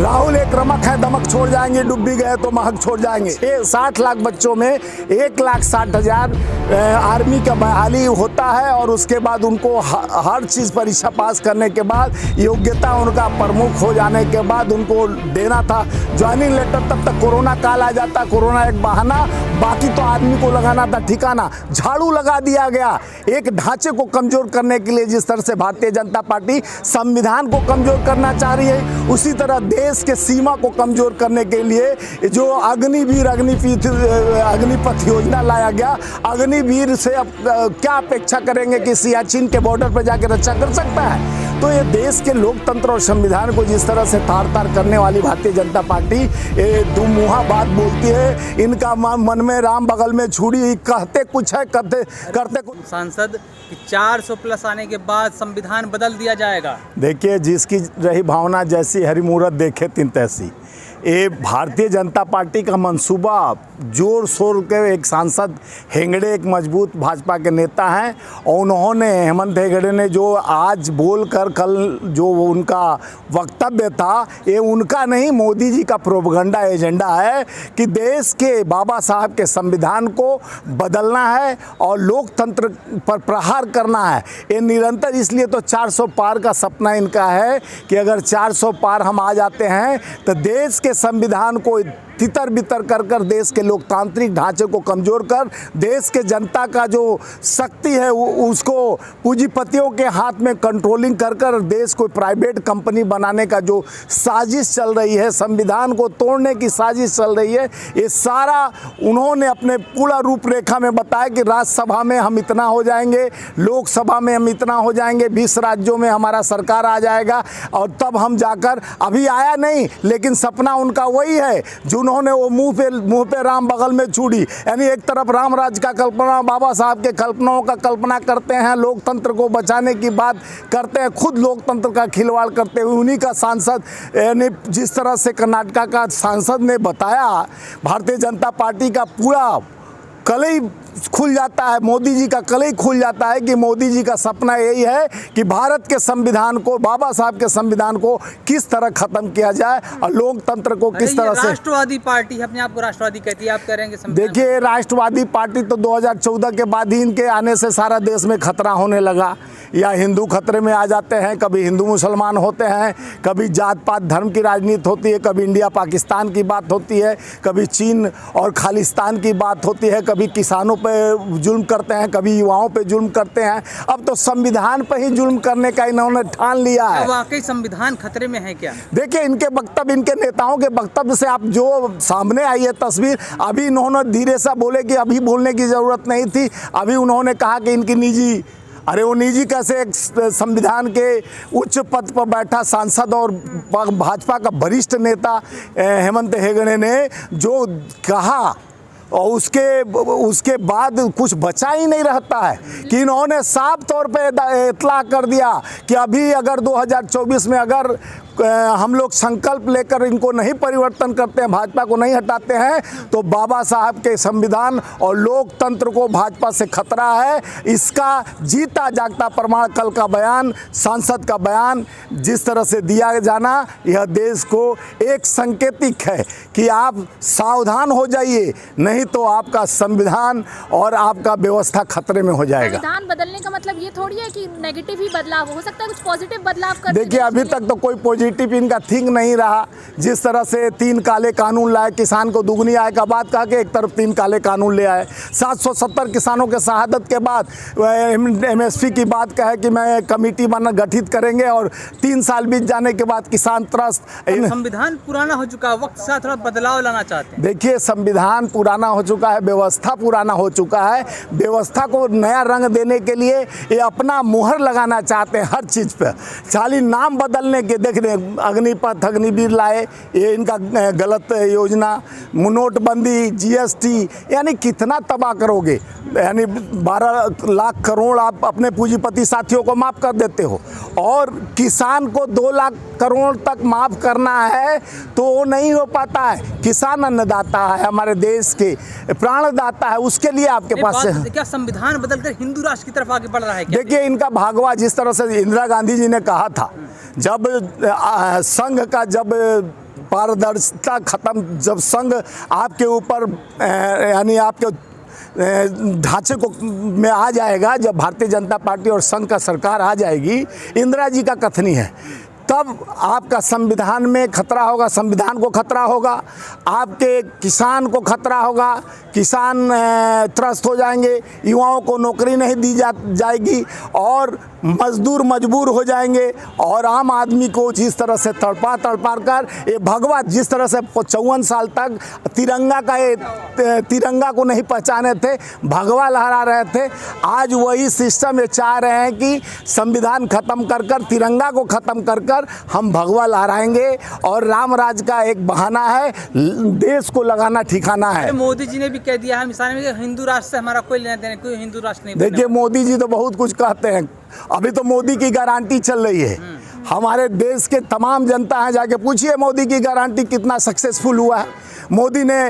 राहुल एक रमक है, दमक छोड़ जाएंगे, डूब भी गए तो महक छोड़ जाएंगे। 60 लाख बच्चों में 1,60,000 आर्मी का बहाली होता है और उसके बाद उनको हर चीज़ परीक्षा पास करने के बाद योग्यता उनका प्रमुख हो जाने के बाद उनको देना था ज्वाइनिंग लेटर। तब तक कोरोना काल आ जाता, कोरोना एक बहाना, बाकी तो आदमी को लगाना था ठिकाना। झाड़ू लगा दिया गया एक ढांचे को कमजोर करने के लिए। जिस तरह से भारतीय जनता पार्टी संविधान को कमजोर करना चाह रही है, उसी तरह देश के सीमा को कमजोर करने के लिए जो अग्निपथ योजना लाया गया, अग्निवीर से अब क्या अपेक्षा करेंगे कि सियाचिन के बॉर्डर पर जाकर रक्षा कर सकता है? तो ये देश के लोकतंत्र और संविधान को जिस तरह से तार तार करने वाली भारतीय जनता पार्टी दुमुहा बात बोलती है। इनका मन में राम बगल में छुरी, कहते कुछ है करते कुछ। सांसद 400 प्लस आने के बाद संविधान बदल दिया जाएगा। देखिए, जिसकी रही भावना जैसी हरी मूरत देखे तिन तैसी। ये भारतीय जनता पार्टी का मंसूबा जोर शोर के एक सांसद हेगड़े एक मजबूत भाजपा के नेता हैं और उन्होंने हेमंत हेगड़े ने जो आज बोलकर कल जो उनका वक्तव्य था, ये उनका नहीं मोदी जी का प्रोपगंडा एजेंडा है कि देश के बाबा साहब के संविधान को बदलना है और लोकतंत्र पर प्रहार करना है। ये निरंतर इसलिए तो 400 पार का सपना इनका है कि अगर 400 पार हम आ जाते हैं तो देश के संविधान को तितर बितर कर देश के लोकतांत्रिक ढांचे को कमजोर कर देश के जनता का जो शक्ति है उसको पूंजीपतियों के हाथ में कंट्रोलिंग कर देश को प्राइवेट कंपनी बनाने का जो साजिश चल रही है, संविधान को तोड़ने की साजिश चल रही है, ये सारा उन्होंने अपने पूरा रूपरेखा में बताया कि राज्यसभा में हम इतना हो जाएंगे, लोकसभा में हम इतना हो जाएंगे, 20 राज्यों में हमारा सरकार आ जाएगा और तब हम जाकर, अभी आया नहीं लेकिन सपना उनका वही है जो उन्होंने वो मुंह पे राम बगल में छुड़ी। यानी एक तरफ राम राज्य का कल्पना, बाबा साहब के कल्पनाओं का कल्पना करते हैं, लोकतंत्र को बचाने की बात करते हैं, खुद लोकतंत्र का खिलवाड़ करते हुए उन्हीं का सांसद, यानी जिस तरह से कर्नाटक का सांसद ने बताया, भारतीय जनता पार्टी का पूरा कलई खुल जाता है, मोदी जी का कलई खुल जाता है कि मोदी जी का सपना यही है कि भारत के संविधान को, बाबा साहब के संविधान को किस तरह खत्म किया जाए और लोकतंत्र को किस तरह से। राष्ट्रवादी पार्टी अपने आप को राष्ट्रवादी कहती है, आप कह रहे हैं कि देखिए, राष्ट्रवादी पार्टी तो 2014 के बाद ही इनके आने से सारा देश में खतरा होने लगा, या हिंदू खतरे में आ जाते हैं, कभी हिंदू मुसलमान होते हैं, कभी जात पात धर्म की राजनीति होती है, कभी इंडिया पाकिस्तान की बात होती है, कभी चीन और खालिस्तान की बात होती है, कभी किसानों पे जुल्म करते हैं, कभी युवाओं पे जुल्म करते हैं। अब तो संविधान पे ही जुल्म करने का इन्होंने ठान लिया है। वाकई संविधान खतरे में है क्या? देखिए, इनके वक्तव्य, इनके नेताओं के वक्तव्य से आप जो सामने आई है तस्वीर, अभी इन्होंने धीरे सा बोले कि अभी बोलने की ज़रूरत नहीं थी, अभी उन्होंने कहा कि इनकी निजी, अरे वो निजी कैसे? एक संविधान के उच्च पद पर बैठा सांसद और भाजपा का वरिष्ठ नेता हेमंत हेगड़े ने जो कहा और उसके बाद कुछ बचा ही नहीं रहता है कि इन्होंने साफ तौर पे इतला कर दिया कि अभी अगर 2024 में अगर हम लोग संकल्प लेकर इनको नहीं परिवर्तन करते हैं, भाजपा को नहीं हटाते हैं, तो बाबा साहब के संविधान और लोकतंत्र को भाजपा से खतरा है। इसका जीता जागता प्रमाण कल का बयान, सांसद का बयान जिस तरह से दिया जाना, यह देश को एक संकेतिक है कि आप सावधान हो जाइए, नहीं तो आपका संविधान और आपका व्यवस्था खतरे में हो जाएगा। संविधान बदलने का मतलब ये थोड़ी है कि नेगेटिव ही बदलाव हो सकता है, कुछ पॉजिटिव बदलाव कर। देखिए, अभी तक तो कोई पॉजिटिव इनका थिंक नहीं रहा। जिस तरह से 3 काले कानून लाए, किसान को दुगनी आय का बात कहा कि एक तरफ 3 काले कानून ले आए, 770 किसानों के शहादत के बाद MSP की बात कहे कि मैं कमेटी गठित करेंगे और 3 साल बीत जाने के बाद किसान त्रस्त। संविधान पुराना हो चुका है, वक्त के साथ थोड़ा बदलाव लाना चाहते हैं। देखिए, संविधान पुराना हो चुका है, व्यवस्था पुराना हो चुका है, व्यवस्था को नया रंग देने के लिए ये अपना मुहर लगाना चाहते हैं हर चीज़ पर। खाली नाम बदलने के, देख रहे अग्निपथ, अग्निवीर लाए, ये इनका गलत योजना, नोटबंदी, GST, यानी कितना तबाह करोगे? यानी 12 लाख करोड़ आप अपने पूंजीपति साथियों को माफ़ कर देते हो और किसान को 2 लाख करोड़ तक माफ़ करना है तो वो नहीं हो पाता है। किसान अन्नदाता है, हमारे देश के प्राणदाता है, उसके लिए आपके पास से क्या संविधान बदलकर हिंदू राष्ट्र की तरफ आगे बढ़ रहा है? देखिए, इनका भागवा जिस तरह से इंदिरा गांधी जी ने कहा था, जब संघ का जब पारदर्शिता खत्म, जब संघ आपके ऊपर यानी आपके ढांचे को में आ जाएगा, जब भारतीय जनता पार्टी और संघ का सरकार आ जाएगी, इंदिरा जी का कथनी है, तब आपका संविधान में खतरा होगा, संविधान को खतरा होगा, आपके किसान को खतरा होगा, किसान त्रस्त हो जाएंगे, युवाओं को नौकरी नहीं दी जाएगी और मजदूर मजबूर हो जाएंगे और आम आदमी को जिस तरह से तड़पा कर ये भगवा जिस तरह से 54 साल तक तिरंगा को नहीं पहचाने थे, भगवा लहरा रहे थे, आज वही सिस्टम ये चाह रहे हैं कि संविधान खत्म कर तिरंगा को खत्म कर हम भगवा लहराएंगे और राम राज का एक बहाना है, देश को लगाना ठिकाना है। मोदी जी ने भी कह दिया है हिंदू राष्ट्र से हमारा कोई लेना देना, कोई हिंदू राष्ट्र नहीं। देखिए मोदी जी तो बहुत कुछ कहते हैं, अभी तो मोदी की गारंटी चल रही है, हमारे देश के तमाम जनता है, जाके पूछिए मोदी की गारंटी कितना सक्सेसफुल हुआ है। मोदी ने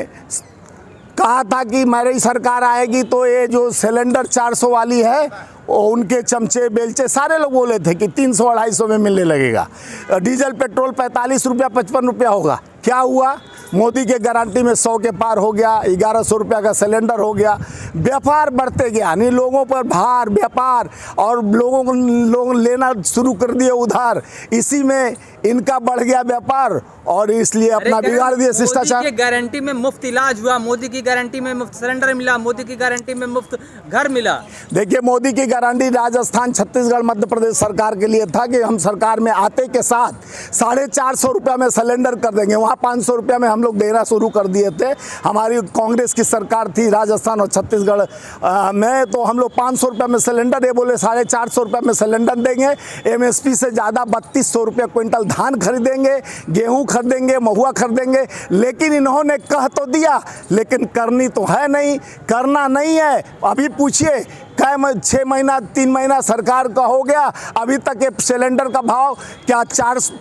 कहा था कि मेरी सरकार आएगी तो ये जो सिलेंडर 400 वाली है उनके चमचे बेलचे सारे लोग बोले थे कि 300-250 में मिलने लगेगा, डीजल पेट्रोल 45 रुपया 55 रुपया होगा। क्या हुआ? मोदी के गारंटी में 100 के पार हो गया, 1100 रुपया का सिलेंडर हो गया, व्यापार बढ़ते गया, यानी लोगों पर भार व्यापार और लोग लेना शुरू कर दिए उधार, इसी में इनका बढ़ गया व्यापार और इसलिए अपना बिगाड़ दिए शिष्टाचार। मोदी की गारंटी में मुफ्त इलाज हुआ, मोदी की गारंटी में मुफ्त सिलेंडर मिला, मोदी की गारंटी में मुफ्त घर मिला। देखिए मोदी की गारंटी राजस्थान छत्तीसगढ़ मध्य प्रदेश सरकार के लिए था कि हम सरकार में आते के साथ 450 रुपया में सिलेंडर कर देंगे, वहाँ 500 रुपया में हम लोग देना शुरू कर दिए थे। हमारी कांग्रेस की सरकार थी राजस्थान और छत्तीसगढ़ में, तो हम लोग 500 रुपया में सिलेंडर, ये बोले 450 रुपया में सिलेंडर देंगे, एमएसपी से ज़्यादा 3200 रुपया क्विंटल धान खरीदेंगे, गेहूं खरीदेंगे, महुआ खरीदेंगे। लेकिन इन्होंने कह तो दिया लेकिन करनी तो है नहीं, करना नहीं है। अभी पूछिए 6 महीना 3 महीना सरकार का हो गया, अभी तक ये सिलेंडर का भाव क्या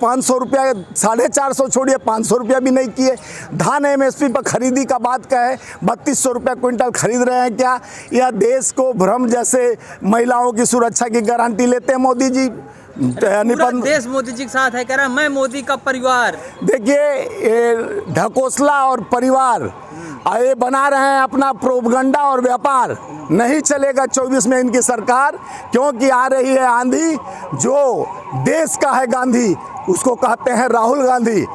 500 रुपया, 450 छोड़िए 500 रुपया भी नहीं किए। धान एमएसपी पर खरीदी का बात कहे 3200 रुपया क्विंटल खरीद रहे हैं क्या? यह देश को भ्रम, जैसे महिलाओं की सुरक्षा की गारंटी लेते हैं मोदी जी। पूरा देश मोदी जी के साथ है, कह रहा मैं मोदी का परिवार। देखिए ढकोसला और परिवार ये बना रहे हैं अपना प्रोपगंडा और व्यापार, नहीं चलेगा 24 में इनकी सरकार, क्योंकि आ रही है आंधी। जो देश का है गांधी, उसको कहते हैं राहुल गांधी।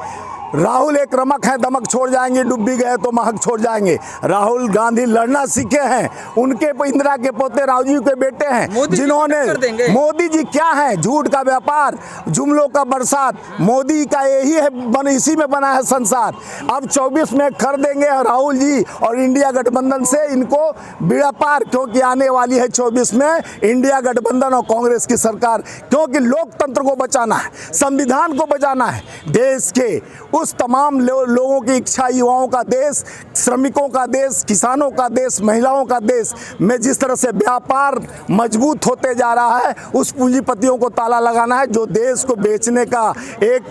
राहुल एक रमक है, दमक छोड़ जाएंगे, डूब भी गए तो महक छोड़ जाएंगे। राहुल गांधी लड़ना सीखे हैं, उनके इंदिरा के पोते राजीव के बेटे हैं, जिन्होंने मोदी जी क्या है, झूठ का व्यापार, जुमलों का बरसात, मोदी का यही है, इसी में बना है संसार। अब 24 में कर देंगे राहुल जी और इंडिया गठबंधन से इनको बेड़ा पार, क्योंकि आने वाली है 24 में इंडिया गठबंधन और कांग्रेस की सरकार, क्योंकि लोकतंत्र को बचाना है, संविधान को बचाना है, देश के उस तमाम लोगों की इच्छा, युवाओं का देश, श्रमिकों का देश, किसानों का देश, महिलाओं का देश में जिस तरह से व्यापार मजबूत होते जा रहा है, उस पूंजीपतियों को ताला लगाना है जो देश को बेचने का एक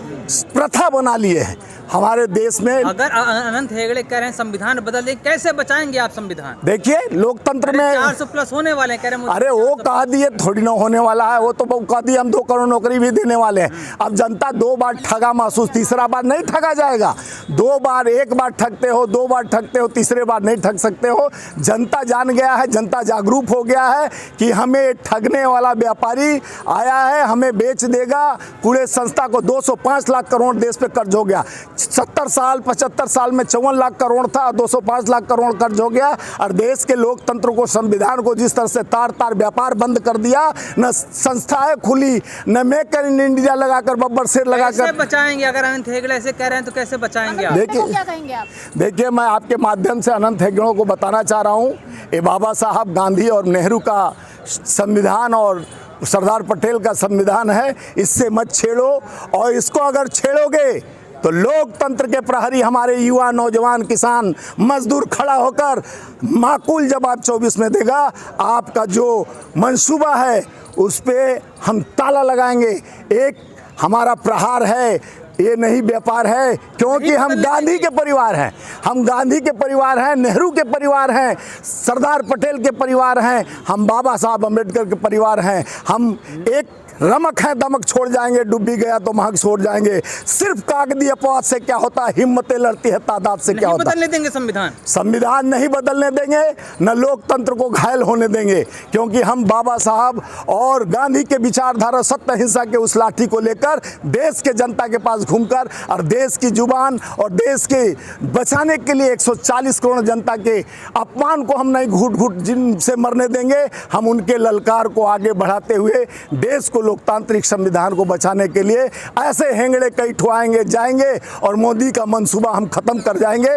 प्रथा बना लिए हैं हमारे देश में। अगर अनंत हेगड़े कह रहे हैं संविधान बदल दें, कैसे बचाएंगे आप संविधान? देखिए लोकतंत्र में 400 प्लस होने वाले हैं, कह रहे हैं। अरे वो कह दिए थोड़ी ना होने वाला है, वो तो कह दिए हम 2 करोड़ नौकरी भी देने वाले हैं। अब जनता 2 बार ठगा महसूस, तीसरा बार नहीं ठगा जाएगा। 2 बार, 1 बार ठगते हो, 2 बार ठगते हो, तीसरे बार नहीं ठग सकते हो। जनता जान गया है, जनता जागरूक हो गया है कि हमें ठगने वाला व्यापारी आया है, हमें बेच देगा। पूरे संस्था को 205 लाख करोड़ देश पे कर्ज हो गया। 70 साल 75 साल में 54 लाख करोड़ था, 205 लाख करोड़ कर्ज हो गया। और देश के लोकतंत्र को, संविधान को जिस तरह से तार तार व्यापार बंद कर दिया, न संस्थाएं खुली, न मेक इन इंडिया लगाकर बब्बर शेर लगाकर। कैसे बचाएंगे? अगर अनंत हेगड़े ऐसे कह रहे हैं तो कैसे बचाएंगे आप? देखिए मैं आपके माध्यम से अनंत हेगड़ों को बताना चाह रहा हूँ, ये बाबा साहब गांधी और नेहरू का संविधान और सरदार पटेल का संविधान है, इससे मत छेड़ो। और इसको अगर छेड़ोगे तो लोकतंत्र के प्रहरी हमारे युवा, नौजवान, किसान, मजदूर खड़ा होकर माकूल जवाब 24 में देगा। आपका जो मंसूबा है उस पे हम ताला लगाएंगे। एक हमारा प्रहार है, ये नहीं व्यापार है, क्योंकि हम गांधी के परिवार हैं, हम गांधी के परिवार हैं, नेहरू के परिवार हैं, सरदार पटेल के परिवार हैं, हम बाबा साहब अम्बेडकर के परिवार हैं। हम एक रमक है दमक छोड़ जाएंगे, डूबी गया तो महक छोड़ जाएंगे। सिर्फ कागजी अपवाद से क्या होता है, हिम्मतें लड़ती है तादाद से क्या नहीं होता है। बदलने देंगे संविधान। संविधान नहीं बदलने देंगे, न लोकतंत्र को घायल होने देंगे, क्योंकि हम बाबा साहब और गांधी के विचारधारा सत्य अहिंसा के उस लाठी को लेकर देश के जनता के पास घूमकर और देश की जुबान और देश के बचाने के लिए 140 करोड़ जनता के अपमान को हम नहीं घुट घुट जिनसे मरने देंगे। हम उनके ललकार को आगे बढ़ाते हुए देश को लोकतांत्रिक संविधान को बचाने के लिए ऐसे हेंगड़े कई ठुआएंगे जाएंगे और मोदी का मंसूबा हम खत्म कर जाएंगे।